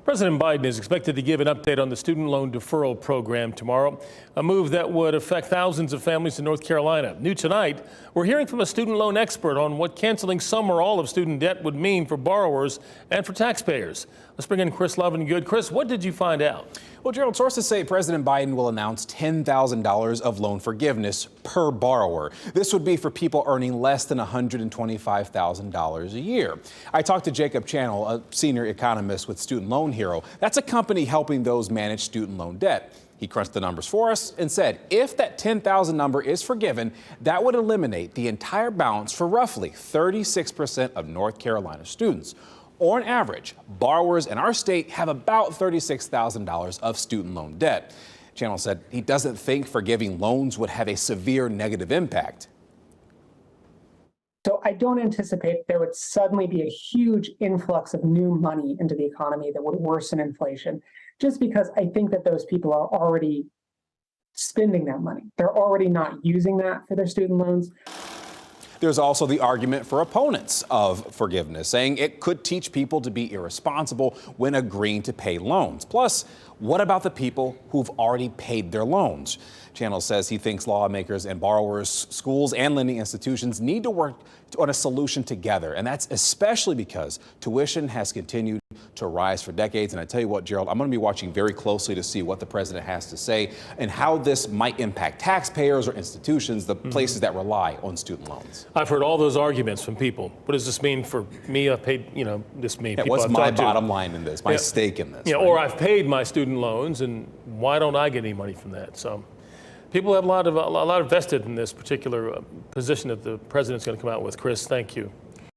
President Biden is expected to give an update on the student loan deferral program tomorrow, a move that would affect thousands of families in North Carolina. New tonight, we're hearing from a student loan expert on what canceling some or all of student debt would mean for borrowers and for taxpayers. Let's bring in Chris Lovingood. Chris, what did you find out? Well, Gerald, sources say President Biden will announce $10,000 of loan forgiveness per borrower. This would be for people earning less than $125,000 a year. I talked to Jacob Channel, a senior economist with Student Loan Hero. That's a company helping those manage student loan debt. He crunched the numbers for us and said if that 10,000 number is forgiven, that would eliminate the entire balance for roughly 36% of North Carolina students. On average, borrowers in our state have about $36,000 of student loan debt. Channel said he doesn't think forgiving loans would have a severe negative impact. So I don't anticipate there would suddenly be a huge influx of new money into the economy that would worsen inflation, just because I think that those people are already spending that money. They're already not using that for their student loans. There's also the argument for opponents of forgiveness, saying it could teach people to be irresponsible when agreeing to pay loans. Plus, what about the people who've already paid their loans? Channel says he thinks lawmakers and borrowers, schools and lending institutions need to work on a solution together. And that's especially because tuition has continued to rise for decades. And I tell you what, Gerald, I'm going to be watching very closely to see what the president has to say and how this might impact taxpayers or institutions, the places that rely on student loans. I've heard all those arguments from people. What does this mean for me? I've paid, this means people what's I've my talked to. bottom line in this, my stake in this? Yeah, right? or I've paid my student loans, and why don't I get any money from that? So people have a lot of vested in this particular position that the president's going to come out with. Chris, thank you.